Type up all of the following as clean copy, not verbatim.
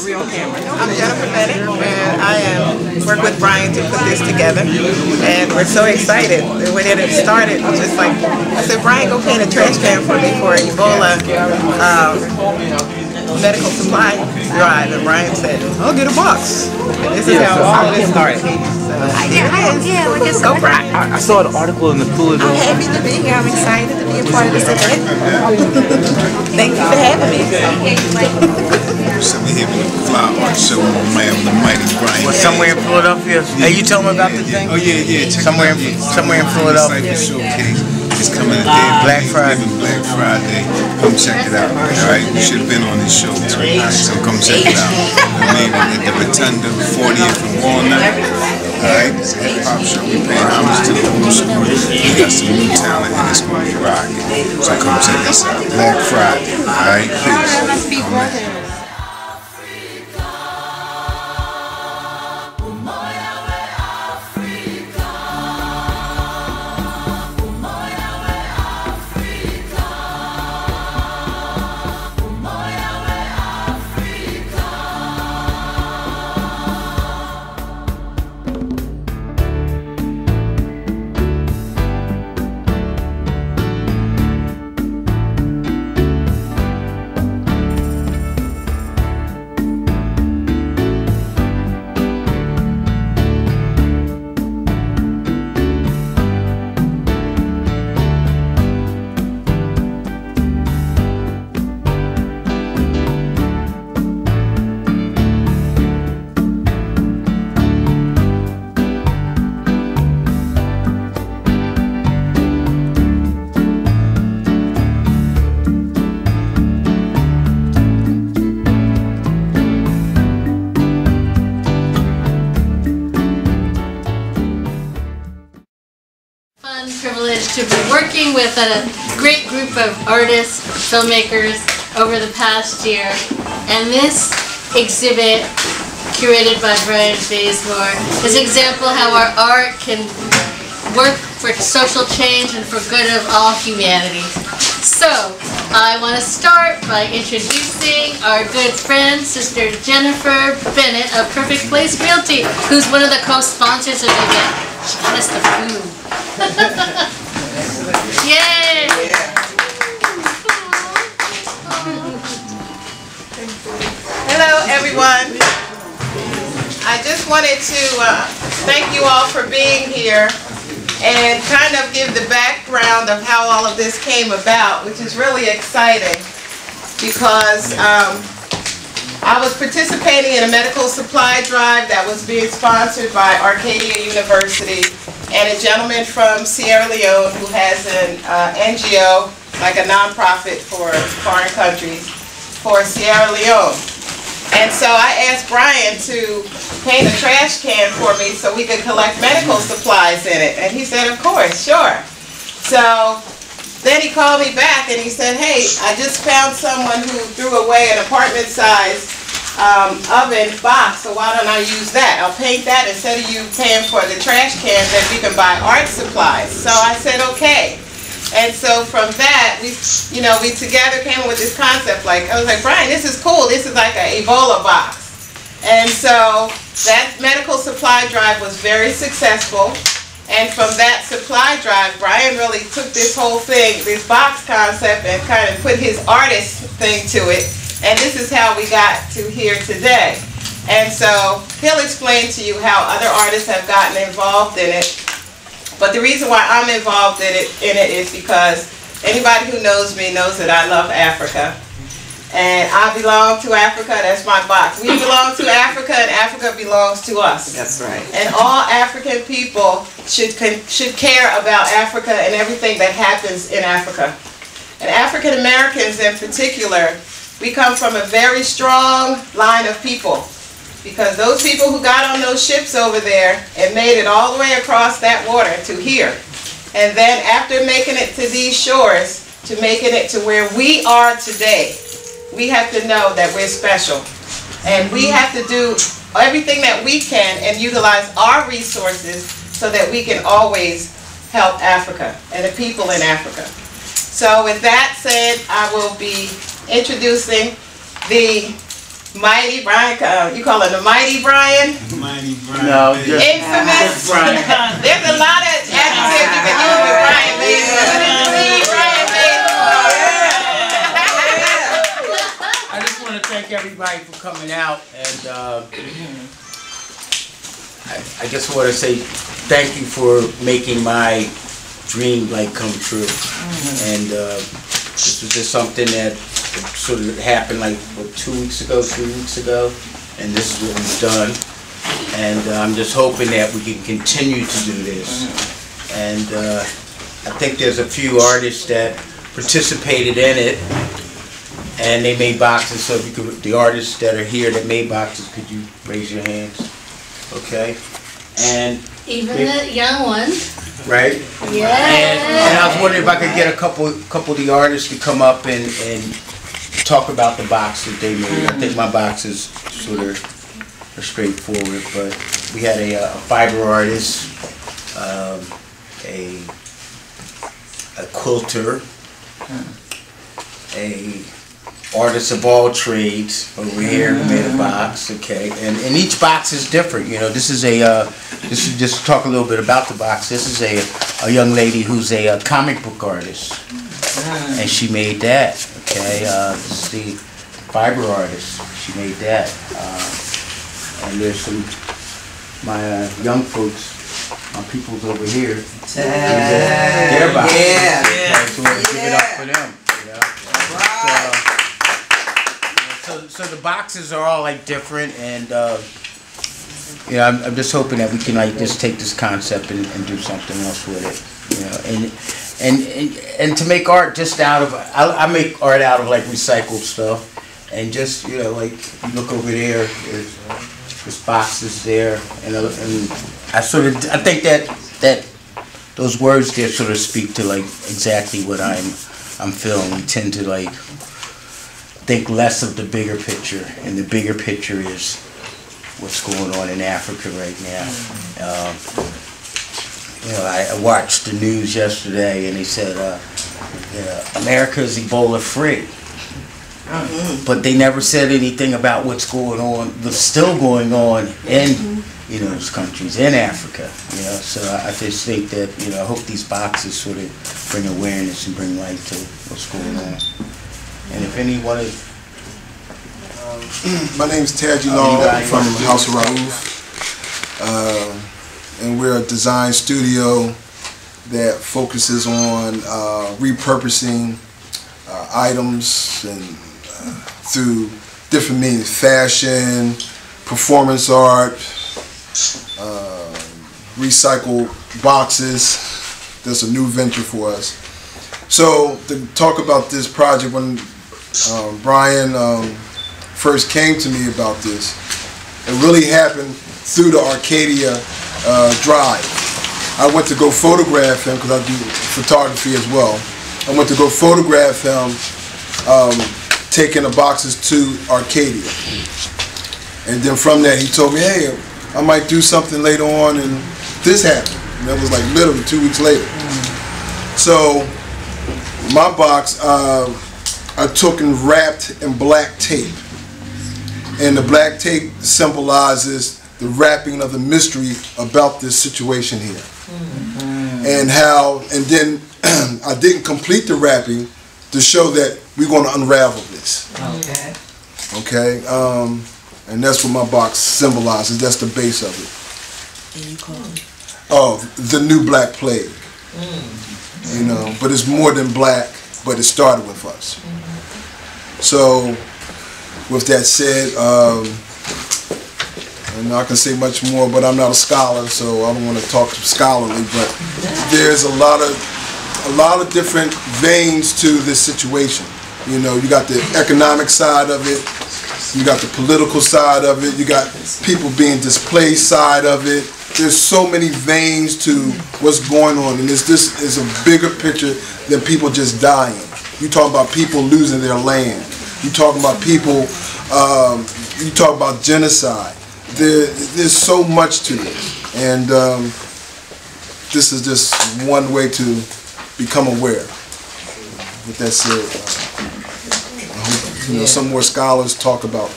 real camera. I'm Jennifer Bennett, and I work with Brian to put this together, and we're so excited. When it started, just like I said, Brian, go paint a trash can for me for Ebola medical supply drive, and Brian said, "I'll get a box." And this is how all of this started. Go Brian. I saw an article in the Philadelphia. I'm happy to be here. I'm excited to be a part of this event. Thank you for having me. So we're here with the Fly Art Show on the mighty Brian. Well, somewhere in Philadelphia. Hey, you tell me about the thing? Oh yeah. Somewhere in Philadelphia. Showcase. It's coming today. Black Friday. Black Friday. Come check it out. All right, you should have been on this show too. So come check it out. Maybe at the Rotunda, 40th and Walnut. All right, it's a hip hop show. We paying homage to the old school. We got some new talent and it's going to be rocking. So come check us out. Black Friday. All right, peace. Privilege to be working with a great group of artists, filmmakers over the past year, and this exhibit, curated by Brian Bazemore, is an example how our art can work for social change and for good of all humanity. So, I want to start by introducing our good friend, Sister Jennifer Bennett of Perfect Place Realty, who's one of the co-sponsors of the event. She got us the food. Yay! Hello everyone. I just wanted to thank you all for being here and kind of give the background of how all of this came about, which is really exciting because I was participating in a medical supply drive that was being sponsored by Arcadia University and a gentleman from Sierra Leone who has an NGO, like a nonprofit for foreign countries, for Sierra Leone. And so I asked Brian to paint a trash can for me so we could collect medical supplies in it. And he said, of course, sure. So then he called me back and he said, hey, I just found someone who threw away an apartment-sized oven box, so why don't I use that? I'll paint that instead of you paying for the trash cans that you can buy art supplies. So I said, okay. And so from that, we together came up with this concept. Like, I was like, Brian, this is cool. This is like an Ebola box. And so that medical supply drive was very successful. And from that supply drive, Brian really took this whole thing, this box concept, and kind of put his artist thing to it. And this is how we got to here today. And so he'll explain to you how other artists have gotten involved in it. But the reason why I'm involved in it is because anybody who knows me knows that I love Africa. And I belong to Africa, that's my box. We belong to Africa and Africa belongs to us. That's right. And all African people should care about Africa and everything that happens in Africa. And African Americans in particular, we come from a very strong line of people, because those people who got on those ships over there and made it all the way across that water to here, and then after making it to these shores, to making it to where we are today, we have to know that we're special. And we have to do everything that we can and utilize our resources so that we can always help Africa and the people in Africa. So with that said, I will be introducing the Mighty Brian, you call it the Mighty Brian? Mighty Brian. No, Bays. just Infamous. Brian. There's a lot of adjectives you can use with Brian Bazemore. But it's the Brian Bazemore. I just want to thank everybody for coming out, and I just want to say thank you for making my dream like come true. And this was just something that sort of happened like what, 2 weeks ago, 3 weeks ago, and this is what we've done. And I'm just hoping that we can continue to do this. And I think there's a few artists that participated in it, and they made boxes. So if you could, the artists that are here that made boxes, could you raise your hands? Okay. And Even the young ones. right. Yeah. And I was wondering if I could get a couple of the artists to come up and talk about the box that they made. I think my boxes sort of are straightforward, but we had a fiber artist, a quilter, a artist of all trades over here who made a box. Okay, and each box is different. You know, this is just talk a little bit about the box. This is a young lady who's a comic book artist, and she made that. Okay, this is the fiber artist. She made that. And there's some my young folks, my peoples over here. Their box. Yeah. Okay, so we'll give it up for them. You know? So the boxes are all like different, and you know, I'm just hoping that we can like just take this concept and do something else with it, you know, and to make art just out of I make art out of like recycled stuff, and just, you know, like you look over there, there's boxes there, and I think that those words there sort of speak to like exactly what I'm feeling. We tend to like think less of the bigger picture, and the bigger picture is what's going on in Africa right now. You know, I watched the news yesterday, and they said, you know, America's Ebola free, but they never said anything about what's still going on in, you know, those countries in Africa. You know, so I just think that, you know, I hope these boxes sort of bring awareness and bring light to what's going on. And if anyone is... My name is Taji Long from House of Raouf, and we're a design studio that focuses on repurposing items and through different means: fashion, performance art, recycled boxes. That's a new venture for us. So to talk about this project, when Brian first came to me about this, it really happened through the Arcadia drive. I went to go photograph him because I do photography as well. I went to go photograph him taking the boxes to Arcadia. And then from that he told me, hey, I might do something later on, and this happened. And that was like literally 2 weeks later. So my box, I took and wrapped in black tape. And the black tape symbolizes the wrapping of the mystery about this situation here. And then I didn't complete the wrapping to show that we're going to unravel this. Okay? And that's what my box symbolizes. That's the base of it. And you call it? Oh, the new black plague. You know, but it's more than black, but it started with us. So, with that said, and I can say much more, but I'm not a scholar, so I don't want to talk scholarly, but there's a lot of different veins to this situation. You know, you got the economic side of it, you got the political side of it, you got people being displaced side of it. There's so many veins to what's going on, and this is a bigger picture than people just dying. You talk about people losing their land. You talk about people, you talk about genocide. There's so much to it, and this is just one way to become aware. With that said, I hope, you know, some more scholars talk about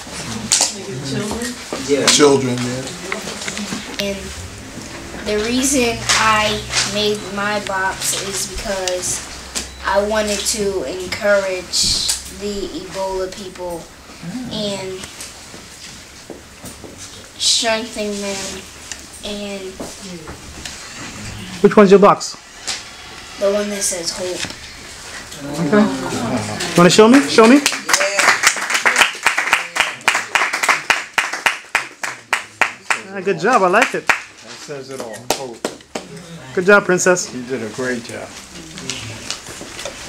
children. Yeah. And the reason I made my box is because I wanted to encourage the Ebola people and strengthen them. And which one's your box? the one that says hope. Okay. Want to show me? Show me. Good job. I like it. That says it all. Hope. Good job, Princess. You did a great job.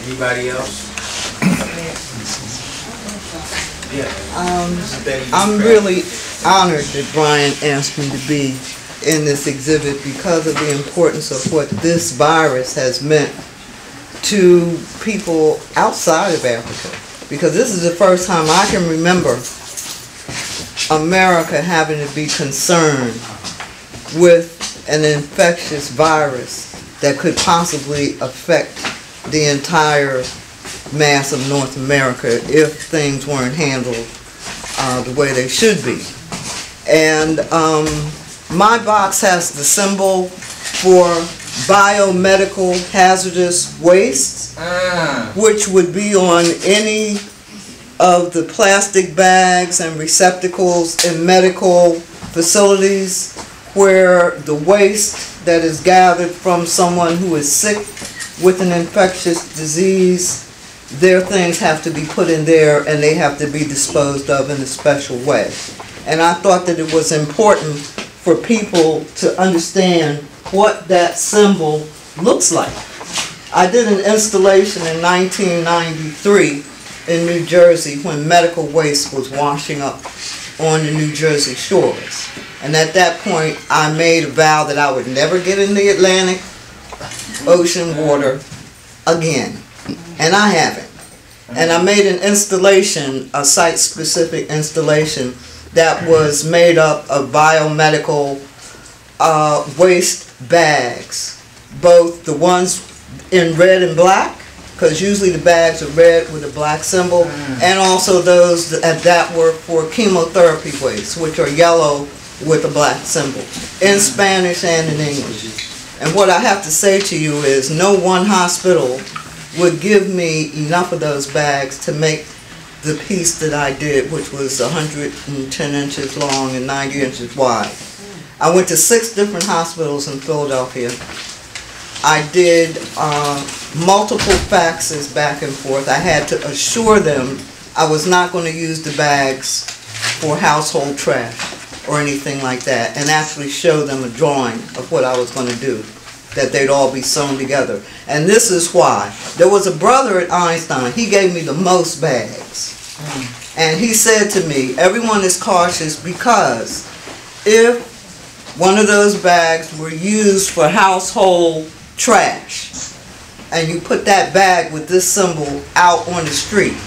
Anybody else? I'm really honored that Brian asked me to be in this exhibit because of the importance of what this virus has meant to people outside of Africa. Because this is the first time I can remember America having to be concerned with an infectious virus that could possibly affect the entire mass of North America if things weren't handled the way they should be. And my box has the symbol for biomedical hazardous waste, which would be on any of the plastic bags and receptacles in medical facilities where the waste that is gathered from someone who is sick with an infectious disease, their things have to be put in there and they have to be disposed of in a special way. And I thought that it was important for people to understand what that symbol looks like. I did an installation in 1993 in New Jersey when medical waste was washing up on the New Jersey shores. And at that point, I made a vow that I would never get in the Atlantic Ocean water again. And I haven't. And I made an installation, a site-specific installation, that was made up of biomedical waste bags, both the ones in red and black, because usually the bags are red with a black symbol, and also those that were for chemotherapy waste, which are yellow with a black symbol, in Spanish and in English. And what I have to say to you is no one hospital would give me enough of those bags to make the piece that I did, which was 110 inches long and 90 inches wide. I went to 6 different hospitals in Philadelphia. I did multiple faxes back and forth. I had to assure them I was not going to use the bags for household trash or anything like that, and actually show them a drawing of what I was going to do, that they'd all be sewn together. And this is why. There was a brother at Einstein. He gave me the most bags. And he said to me, everyone is cautious because if one of those bags were used for household trash and you put that bag with this symbol out on the street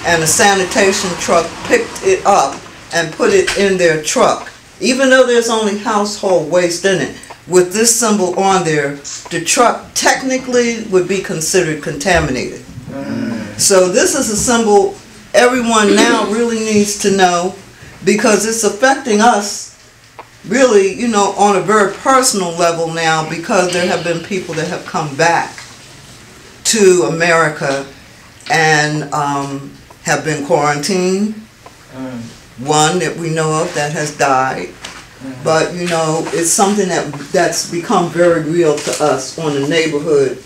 and a sanitation truck picked it up and put it in their truck, even though there's only household waste in it, with this symbol on there, the truck technically would be considered contaminated. So this is a symbol everyone now really needs to know, because it's affecting us really, you know, on a very personal level now, because there have been people that have come back to America and have been quarantined. One that we know of that has died. But, you know, it's something that's become very real to us on a neighborhood,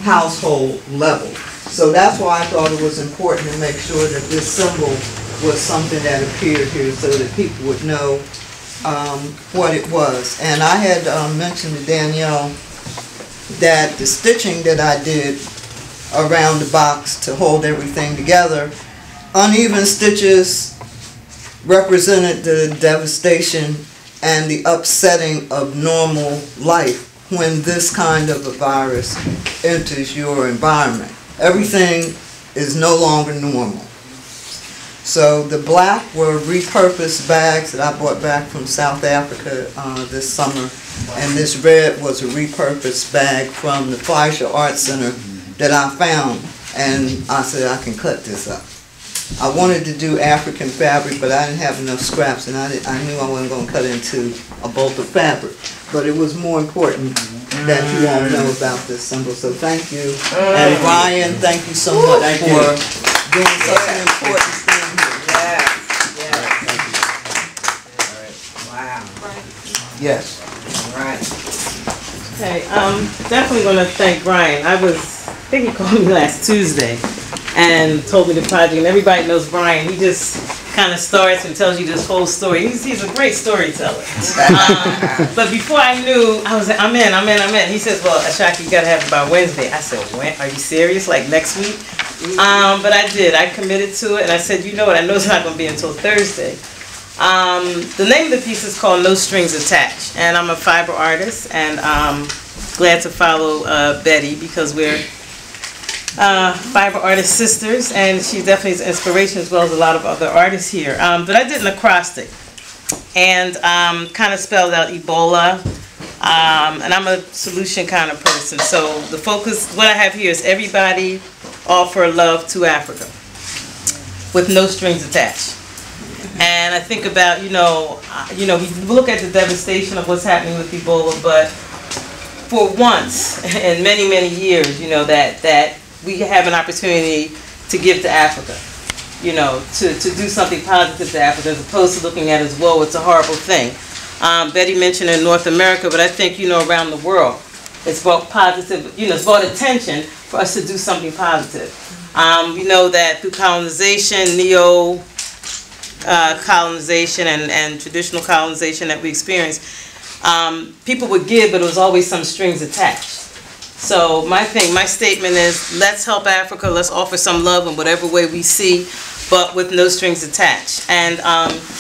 household level. So that's why I thought it was important to make sure that this symbol was something that appeared here so that people would know what it was. And I had mentioned to Danielle that the stitching that I did around the box to hold everything together, uneven stitches represented the devastation and the upsetting of normal life when this kind of a virus enters your environment. Everything is no longer normal. So the black were repurposed bags that I brought back from South Africa this summer, and this red was a repurposed bag from the Fleischer Art Center that I found, and I said I can cut this up. I wanted to do African fabric, but I didn't have enough scraps, and I knew I wasn't going to cut into a bolt of fabric. But it was more important that you all know about this symbol. So thank you. And Brian, thank you so much for doing such an important thing here. Wow. Yes. Right. Okay, definitely want to thank Brian. I think he called me last Tuesday and told me the project, and everybody knows Brian. He just kind of starts and tells you this whole story. He's a great storyteller. But before I knew, I was like, I'm in. He says, well, Ashaki, you got to have it by Wednesday. I said, when? Are you serious? Like next week? But I did. I committed to it, and I said, you know what? I know it's not going to be until Thursday. The name of the piece is called No Strings Attached, and I'm a fiber artist, and glad to follow Betty because we're fiber artist sisters, and she definitely is inspiration as well as a lot of other artists here. But I did an acrostic and kind of spelled out Ebola, and I'm a solution kind of person. So the focus, what I have here is everybody offer love to Africa with no strings attached. And I think about, we look at the devastation of what's happening with Ebola, but for once in many, many years, that we have an opportunity to give to Africa, to do something positive to Africa as opposed to looking at it as, whoa, it's a horrible thing. Betty mentioned in North America, but I think, around the world, it's brought positive, it's brought attention for us to do something positive. We know that through colonization, colonization and traditional colonization that we experienced, people would give, but it was always some strings attached. So my statement is, let's help Africa, let's offer some love in whatever way we see, but with no strings attached. And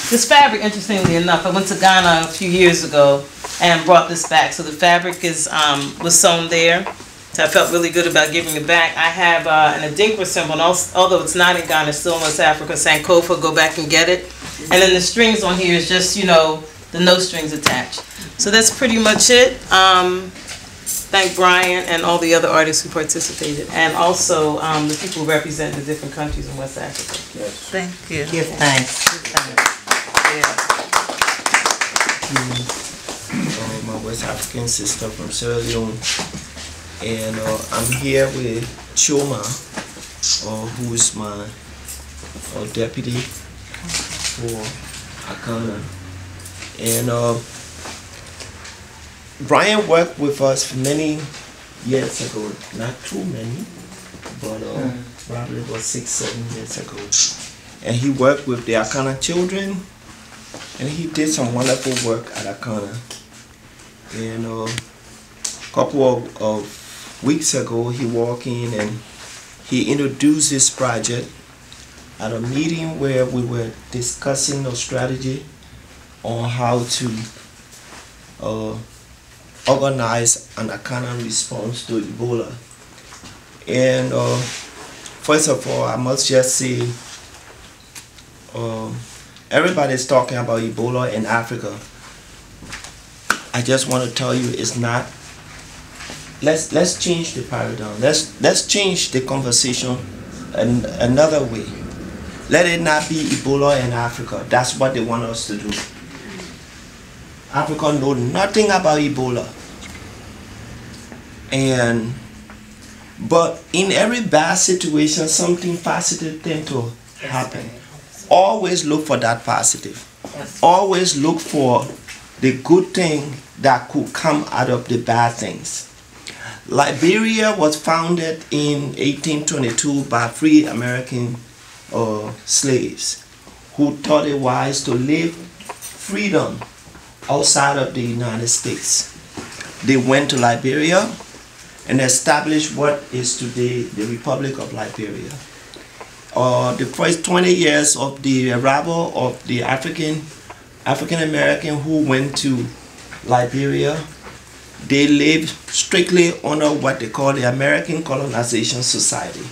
this fabric, interestingly enough, I went to Ghana a few years ago and brought this back. So the fabric is was sewn there. So I felt really good about giving it back. I have an Adinkra symbol, and although it's not in Ghana, it's still in West Africa, Sankofa, go back and get it. And then the strings on here is just, the no strings attached. So that's pretty much it. Thank Brian and all the other artists who participated, and also the people who represent the different countries in West Africa. Yes. Thank you. Give thanks. My West African sister from Sierra Leone, and I'm here with Choma, who is my deputy for Akana, and Brian worked with us many years ago, not too many, but probably about 6-7 years ago. And he worked with the Akana children, and he did some wonderful work at Akana. And a couple of weeks ago, he walked in and he introduced this project at a meeting where we were discussing a strategy on how to organize an Akana response to Ebola. And first of all, I must just say, everybody's talking about Ebola in Africa. I just want to tell you, it's not. Let's change the paradigm. Let's change the conversation another way. Let it not be Ebola in Africa. That's what they want us to do. Africa know nothing about Ebola. But in every bad situation, something positive tends to happen. Always look for that positive. Always look for the good thing that could come out of the bad things. Liberia was founded in 1822 by free American slaves who thought it wise to live freedom outside of the United States. They went to Liberia and established what is today the Republic of Liberia. The first 20 years of the arrival of the African American who went to Liberia, they lived strictly under what they call the American Colonization Society.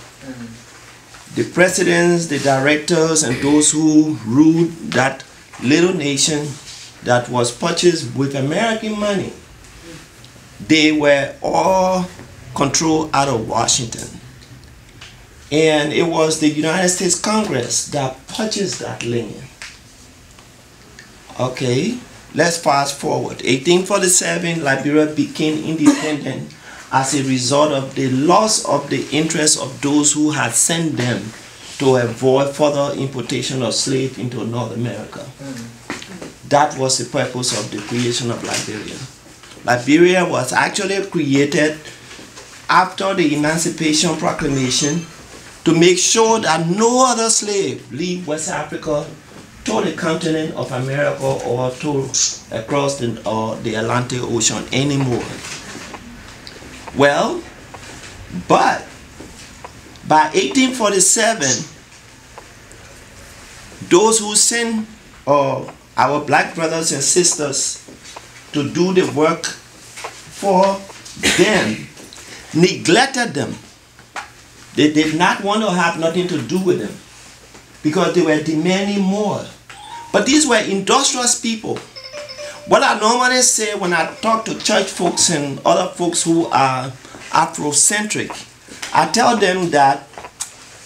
The presidents, the directors, and those who ruled that little nation that was purchased with American money, they were all controlled out of Washington. And it was the United States Congress that purchased that land. Okay, let's fast forward. 1847, Liberia became independent as a result of the loss of the interest of those who had sent them to avoid further importation of slaves into North America. That was the purpose of the creation of Liberia. Liberia was actually created after the Emancipation Proclamation to make sure that no other slave leave West Africa to the continent of America or to across the Atlantic Ocean anymore. Well, but by 1847, those who sent our black brothers and sisters to do the work for them neglected them. They did not want to have nothing to do with them because they were demanding more. But these were industrious people. What I normally say when I talk to church folks and other folks who are Afrocentric, I tell them that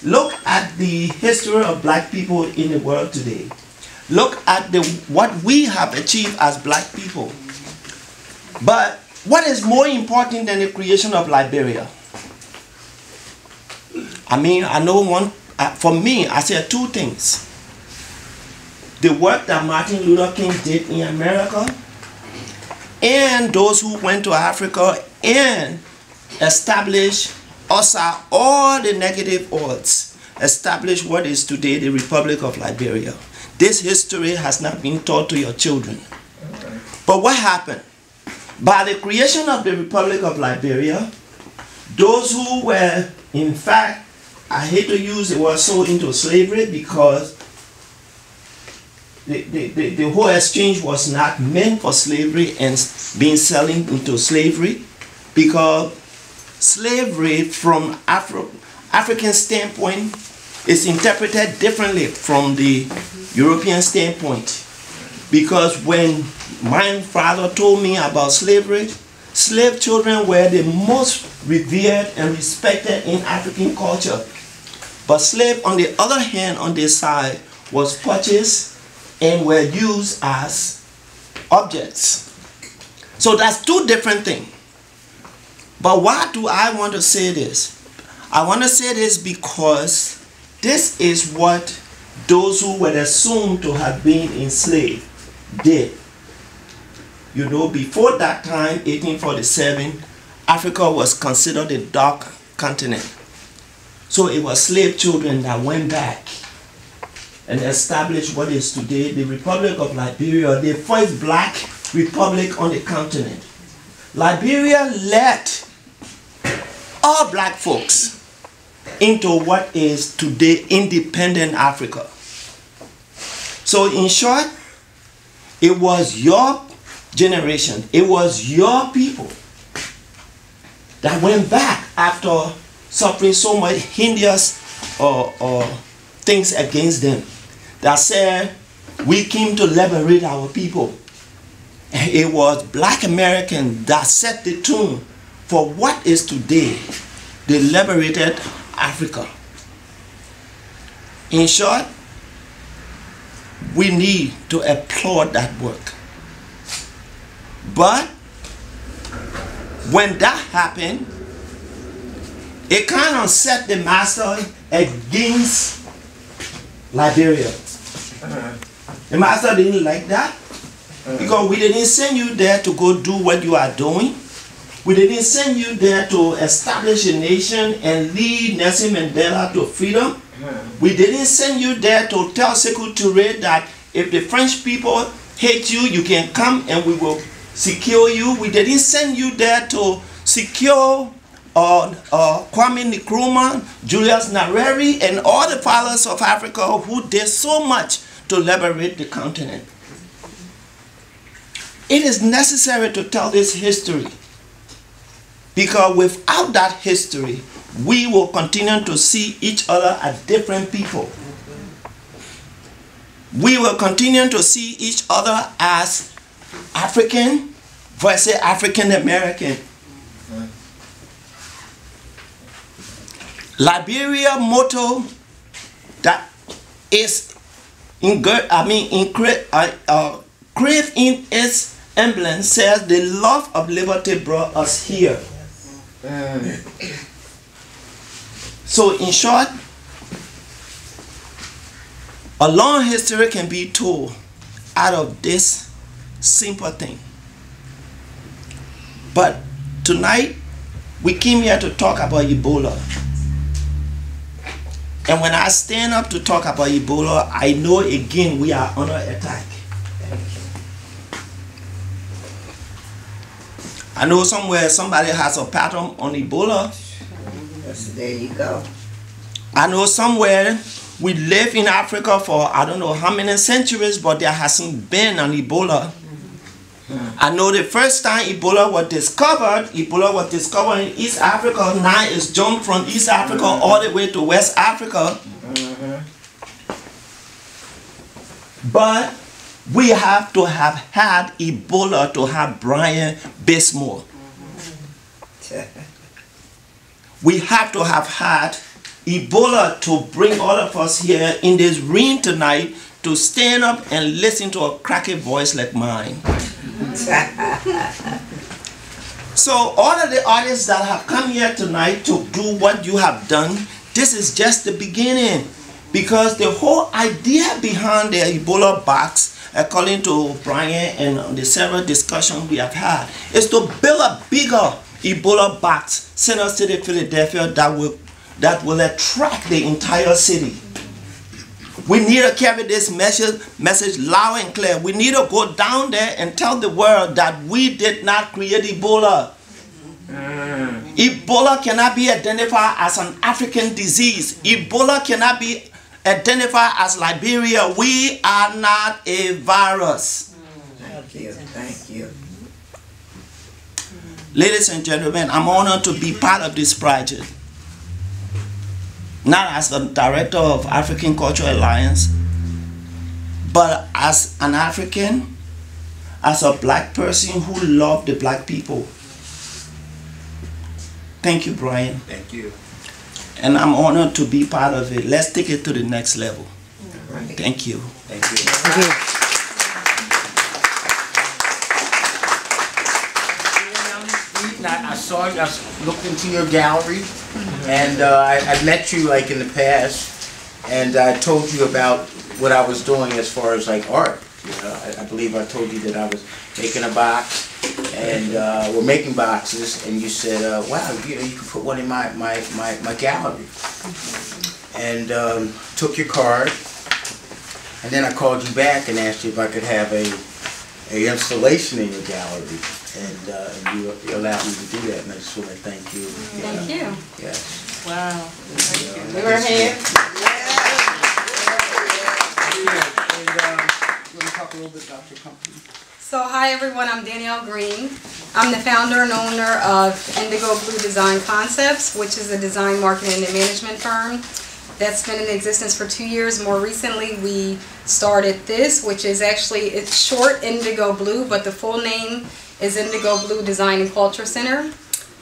look at the history of black people in the world today. Look at what we have achieved as black people. But what is more important than the creation of Liberia? I mean, I know for me, I say two things. The work that Martin Luther King did in America, and those who went to Africa and established, outside all the negative odds, established what is today the Republic of Liberia. This history has not been taught to your children. But what happened? By the creation of the Republic of Liberia, those who were, in fact, I hate to use the word sold into slavery because the whole exchange was not meant for slavery and being selling into slavery, because slavery from African standpoint is interpreted differently from the European standpoint. Because when my father told me about slavery, slave children were the most revered and respected in African culture. But slave, on the other hand, on this side, was purchased and were used as objects. So that's two different things. But why do I want to say this? I want to say this because this is what those who were assumed to have been enslaved did. You know, before that time, 1847, Africa was considered a dark continent. So it was slave children that went back and established what is today the Republic of Liberia, the first black republic on the continent. Liberia let all black folks into what is today independent Africa. So in short, it was your generation, it was your people that went back after suffering so much heinous things against them, that said, we came to liberate our people. And it was black Americans that set the tune for what is today the liberated Africa. In short, we need to applaud that work. But when that happened, it kind of set the master against Liberia. The master didn't like that because we didn't send you there to go do what you are doing. We didn't send you there to establish a nation and lead Nelson Mandela to freedom. We didn't send you there to tell Sekou Touré that if the French people hate you, you can come and we will secure you. We didn't send you there to secure Kwame Nkrumah, Julius Nyerere, and all the fathers of Africa who did so much to liberate the continent. It is necessary to tell this history, because without that history, we will continue to see each other as different people. We will continue to see each other as African versus African American. Liberia motto that is engraved in its emblem says, "The love of liberty brought us here." So in short, a long history can be told out of this simple thing. But tonight, we came here to talk about Ebola. And when I stand up to talk about Ebola, I know again we are under attack. I know somewhere somebody has a pattern on Ebola. Yes, there you go. I know somewhere we live in Africa for I don't know how many centuries, but there hasn't been an Ebola. I know the first time Ebola was discovered in East Africa. Now it's jumped from East Africa all the way to West Africa. But we have to have had Ebola to have Brian Bazemore. We have to have had Ebola to bring all of us here in this room tonight to stand up and listen to a cracky voice like mine. So all of the artists that have come here tonight to do what you have done, this is just the beginning. Because the whole idea behind the Ebola box, according to Brian and the several discussions we have had, is to build a bigger Ebola box, send us to the Philadelphia that will attract the entire city. We need to carry this message loud and clear. We need to go down there and tell the world that we did not create Ebola. Ebola cannot be identified as an African disease. Ebola cannot be identified as Liberia. We are not a virus. Thank you. Thank you. Ladies and gentlemen, I'm honored to be part of this project. Not as the director of African Cultural Alliance, but as an African, as a black person who loved the black people. Thank you, Brian. Thank you. And I'm honored to be part of it. Let's take it to the next level. Right. Thank you. Thank you. I looked into your gallery, and I met you like in the past, and I told you about what I was doing as far as like art. You know, I believe I told you that I was making a box, and we're making boxes, and you said, "Wow, you could put one in my gallery," and took your card, and then I called you back and asked you if I could have a installation in your gallery. And you allowed me to do that, and I just want to thank you. Thank you. Yes. Wow. Thank you. We were here. And you want to talk a little bit about your company? So hi everyone, I'm Danielle Green. I'm the founder and owner of Indigo Bleu Design Concepts, which is a design, marketing, and management firm that's been in existence for 2 years. More recently, we started this, which is actually, it's short Indigo Blue, but the full name is Indigo Bleu Design and Culture Center.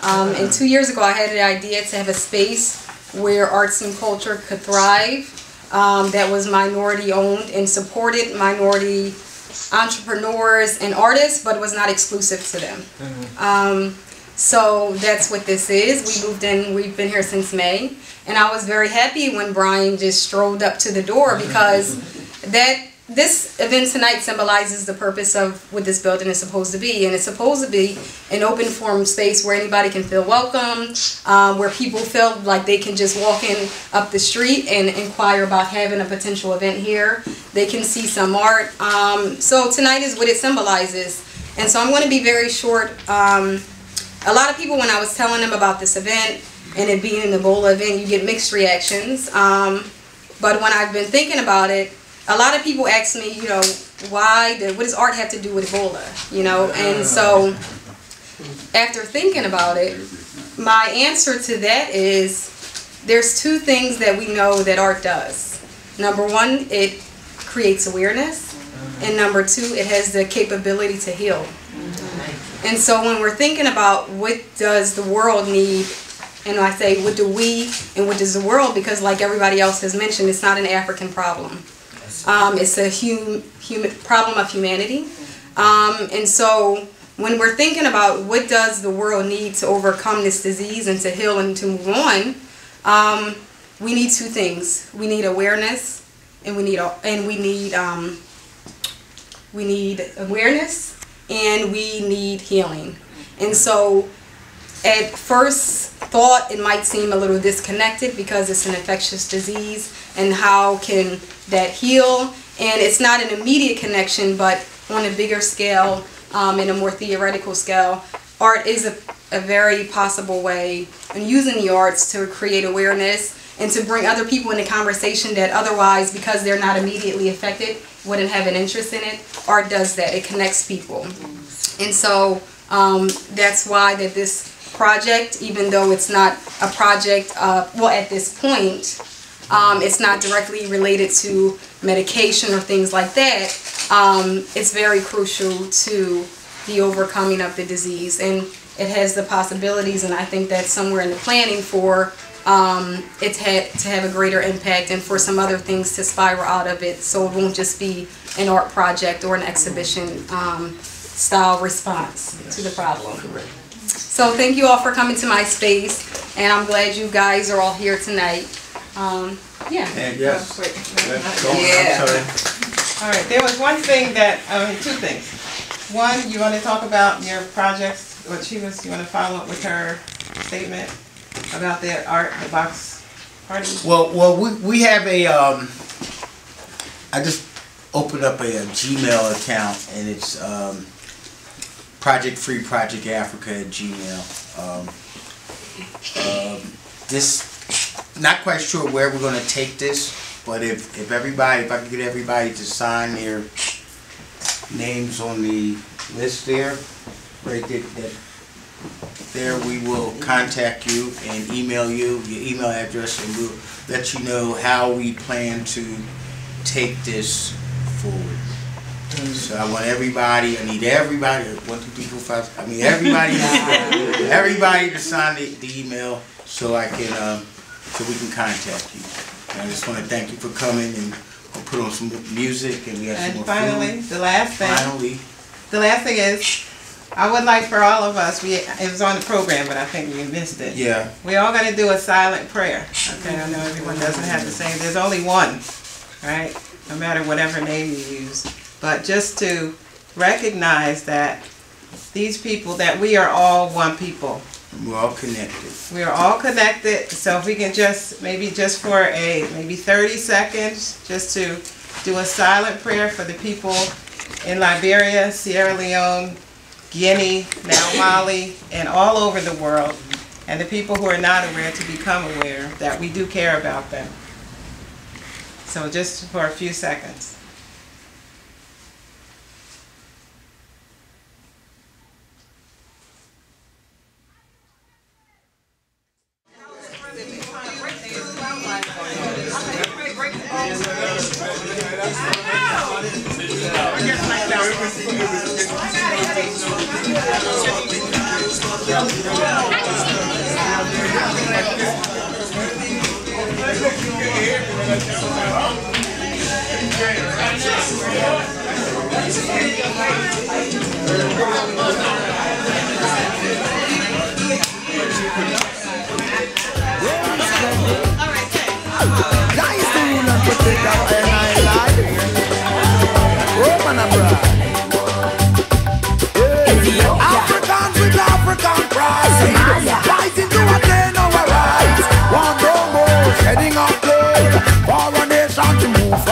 And 2 years ago, I had the idea to have a space where arts and culture could thrive, that was minority owned and supported minority entrepreneurs and artists, but it was not exclusive to them. So that's what this is. We moved in, we've been here since May, and I was very happy when Brian just strolled up to the door, because this event tonight symbolizes the purpose of what this building is supposed to be. And it's supposed to be an open forum space where anybody can feel welcome, where people feel like they can just walk in up the street and inquire about having a potential event here. They can see some art. So tonight is what it symbolizes. And so I'm going to be very short. A lot of people, when I was telling them about this event and it being an Ebola event, you get mixed reactions. But when I've been thinking about it, a lot of people ask me, you know, what does art have to do with Ebola? You know, and so after thinking about it, my answer to that is there's two things that we know that art does. Number one, it creates awareness, and number two, it has the capability to heal. And so when we're thinking about what does the world need And I say, what do we and what does the world, because like everybody else has mentioned, it's not an African problem. It's a problem of humanity. And so when we're thinking about what does the world need to overcome this disease and to heal and to move on, we need two things. We need awareness, and we need awareness, and we need healing. And so at first thought, it might seem a little disconnected because it's an infectious disease, and how can that heal? And it's not an immediate connection, but on a bigger scale, in a more theoretical scale, art is a very possible way, and using the arts to create awareness and to bring other people into conversation that otherwise, because they're not immediately affected, wouldn't have an interest in it. Art does that. It connects people. And so that's why that this project, even though it's not a project, well, at this point, it's not directly related to medication or things like that, it's very crucial to the overcoming of the disease. And it has the possibilities, and I think that's somewhere in the planning for it to have a greater impact and for some other things to spiral out of it, so it won't just be an art project or an exhibition style response to the problem. So thank you all for coming to my space, and I'm glad you guys are all here tonight. Yeah. Yes. All right. There was one thing that, two things. One, you want to talk about your projects, what you want to follow up with her statement about the art, the box party? Well, we have a, I just opened up a Gmail account, and it's projectfreeprojectafrica@gmail. Not quite sure where we're going to take this, but if I could get everybody to sign their names on the list there, right there, we will contact you and email you your email address, and we'll let you know how we plan to take this forward. So I want everybody, I need everybody, 1, 2, 3, 4, 5, I mean everybody to sign the email so I can, so we can contact you. And I just want to thank you for coming, and we'll put on some music, and we have some more finally, food. the last thing is, I would like for all of us, it was on the program, but I think we missed it. Yeah. We're all going to do a silent prayer. Okay, I know everyone doesn't have the same, there's only one, right? No matter whatever name you use. But just to recognize that these people, that we are all one people. We're all connected. We are all connected, so if we can just, maybe just for maybe 30 seconds, just to do a silent prayer for the people in Liberia, Sierra Leone, Guinea, now Mali, and all over the world, and the people who are not aware to become aware that we do care about them. So just for a few seconds. Africans with African pride, rising to attain our rights. One more shedding of blood for a nation to move